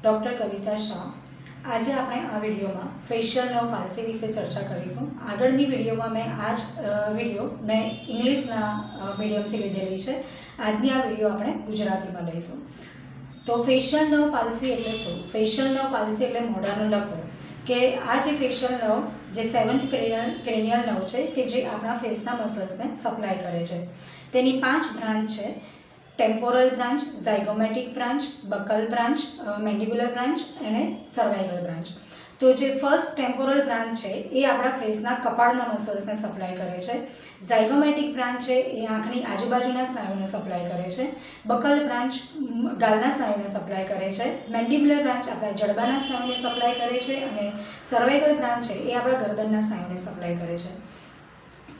Doctor કવિતા શાહ। આજે આપણે આ વિડીયોમાં ફેશિયલ નર્વ પાલ્સી વિશે ચર્ચા કરીશું। આગળની વિડીયોમાં વિડીયો મેં ઇંગ્લિશના મીડિયમથી લીધેલી છે। આજની આ વિડીયો આપણે ગુજરાતીમાં લઈશું। તો ફેશિયલ નર્વ પાલ્સી એટલે શું? ફેશિયલ નર્વ પાલ્સી એટલે મોઢાનો લકવો કે આ જે ફેશિયલ નર્વ જે 7th ક્રેનિયલ નર્વ છે કે જે આપણા ફેસના મસલ્સને સપ્લાય કરે છે। તેની 5 બ્રાન્ચ છે: temporal branch, zygomatic branch, buccal branch, mandibular branch અને સર્વાઇકલ બ્રાન્ચ। તો જે ફર્સ્ટ ટેમ્પોરલ બ્રાન્ચ છે એ આપણા ફેસના કપાળના મસલ્સને સપ્લાય કરે છે। ઝાયગોમેટિક બ્રાન્ચ છે એ આંખની આજુબાજુના સ્નાયુને સપ્લાય કરે છે। બકલ બ્રાન્ચ ગાલના સ્નાયુને સપ્લાય કરે છે। મેન્ડિબ્યુલર બ્રાન્ચ આપણા જડબાના સ્નાયુને સપ્લાય કરે છે અને સર્વાઇકલ બ્રાન્ચ છે એ આપણા ગરદનના સ્નાયુને સપ્લાય કરે છે।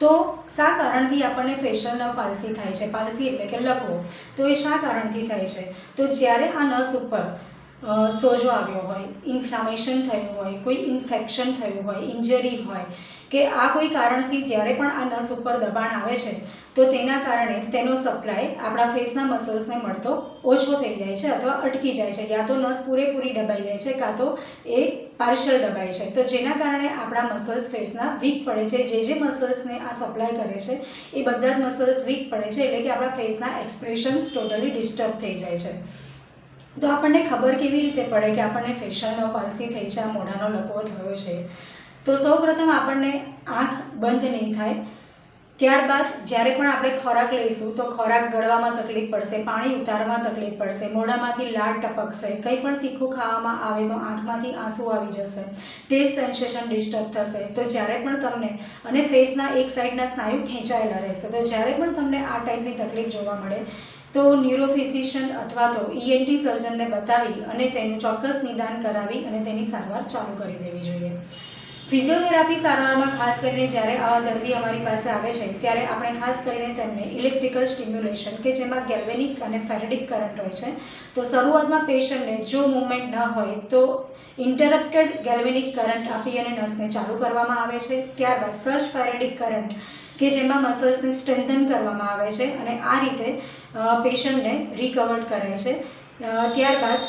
તો શા કારણથી આપણને ફેશિયલ નર્વ પાલ્સી થાય છે? પાલ્સી એટલે કે લકવો। તો એ શા કારણથી થાય છે? તો જ્યારે આ નસ ઉપર સોજો આવ્યો હોય, ઇન્ફ્લામેશન થયું હોય, કોઈ ઇન્ફેક્શન થયું હોય, ઇન્જરી હોય કે આ કોઈ કારણથી જ્યારે પણ આ નસ ઉપર દબાણ આવે છે તો તેના કારણે તેનો સપ્લાય આપણા ફેસના મસલ્સને મળતો ઓછો થઈ જાય છે અથવા અટકી જાય છે। યા તો નસ પૂરેપૂરી દબાઈ જાય છે કાં તો એ પાર્શિયલ દબાય છે। તો જેના કારણે આપણા મસલ્સ ફેસના વીક પડે છે। જે મસલ્સને આ સપ્લાય કરે છે એ બધા જ મસલ્સ વીક પડે છે, એટલે કે આપણા ફેસના એક્સપ્રેશન્સ ટોટલી ડિસ્ટર્બ થઈ જાય છે। તો આપણને ખબર કેવી રીતે પડે કે આપણને ફેશિયલ નર્વ પાલ્સી થઈ છે, આ મોઢાનો લકવો થયો છે? તો સૌપ્રથમ આપણને આંખ બંધ નહીં થાય, ત્યારબાદ જ્યારે પણ આપણે ખોરાક લઈશું તો ખોરાક ગળવામાં તકલીફ પડશે, પાણી ઉતારવામાં તકલીફ પડશે, મોઢામાંથી લાળ ટપકશે, કંઈ પણ તીખું ખાવામાં આવે તો આંખમાંથી આંસુ આવી જશે, ટેસ્ટ સેન્સેશન ડિસ્ટર્બ થશે। તો જ્યારે પણ તમને અને ફેસના એક સાઈડના સ્નાયુ ખેંચાયેલા રહેશે। તો જ્યારે પણ તમને આ ટાઈપની તકલીફ જોવા મળે તો ન્યુરોફિઝિશિયન અથવા તો ENT સર્જનને બતાવી અને તેનું ચોક્કસ નિદાન કરાવી અને તેની સારવાર ચાલુ કરી દેવી જોઈએ। ફિઝિયોથેરાપી સારવારમાં ખાસ કરીને જ્યારે આવા દર્દી અમારી પાસે આવે છે ત્યારે આપણે ખાસ કરીને તેમને ઇલેક્ટ્રિકલ સ્ટિમ્યુલેશન કે જેમાં ગેલ્વેનિક અને ફેરેડિક કરંટ હોય છે, તો શરૂઆતમાં પેશન્ટને જો મૂવમેન્ટ ન હોય તો ઇન્ટરપ્ટેડ ગેલ્વેનિક કરંટ આપી અને નસને ચાલુ કરવામાં આવે છે। ત્યારબાદ સર્જ ફેરેડિક કરંટ કે જેમાં મસલ્સને સ્ટ્રેન્થન કરવામાં આવે છે અને આ રીતે પેશન્ટને રિકવર્ડ કરે છે। ત્યારબાદ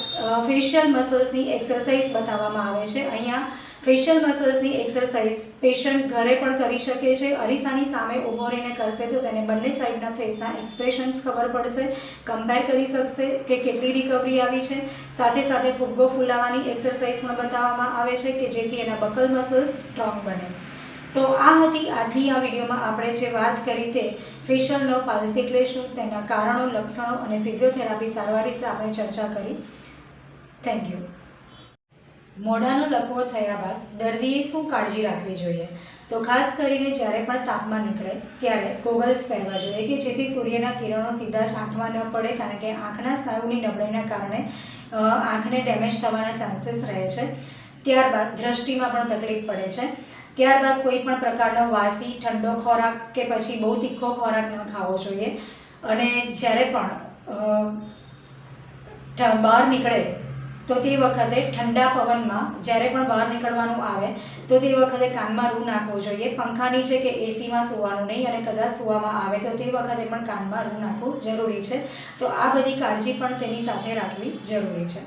ફેશિયલ મસલ્સની એક્સરસાઇઝ બતાવવામાં આવે છે। અહીંયા ફેશિયલ મસલ્સની એક્સરસાઇઝ પેશન્ટ ઘરે પણ કરી શકે છે। અરીસાની સામે ઊભો રહીને કરશે તો તેને બંને સાઈડના ફેસના એક્સપ્રેશન્સ ખબર પડશે, કમ્પેર કરી શકશે કે કેટલી રિકવરી આવી છે। સાથે સાથે ફુગ્ગો ફૂલાવાની એક્સરસાઇઝ પણ બતાવવામાં આવે છે કે જેથી એના બકલ મસલ્સ સ્ટ્રોંગ બને। તો આ હતી આજની આ વિડીયોમાં આપણે જે વાત કરી તે ફેશિયલ નર્વ પાલ્સી એટલે શું, તેના કારણો, લક્ષણો અને ફિઝિયોથેરાપી સારવાર વિશે આપણે ચર્ચા કરી। Thank you. મોઢાનો લકવો થયા બાદ દર્દીએ શું કાળજી રાખવી જોઈએ? તો ખાસ કરીને જ્યારે પણ તાપમાન નીકળે ત્યારે ગોગલ્સ પહેરવા જોઈએ કે જેથી સૂર્યના કિરણો સીધા જ આંખમાં ન પડે, કારણ કે આંખના સ્નાયુની નબળાઈના કારણે આંખને ડેમેજ થવાના ચાન્સીસ રહે છે। ત્યારબાદ દ્રષ્ટિમાં પણ તકલીફ પડે છે। ત્યારબાદ કોઈ પણ પ્રકારનો વાસી ઠંડો ખોરાક કે પછી બહુ તીખો ખોરાક ન ખાવો જોઈએ। અને જ્યારે પણ બહાર નીકળે તો તે વખતે ઠંડા પવનમાં જ્યારે પણ બહાર નીકળવાનું આવે તો તે વખતે કાનમાં રૂ નાખવો જોઈએ। પંખા નીચે કે એસીમાં સૂવાનું નહીં અને કદાચ સૂવામાં આવે તો તે વખતે પણ કાનમાં રૂ નાખવું જરૂરી છે। તો આ બધી કાળજી પણ તેની સાથે રાખવી જરૂરી છે।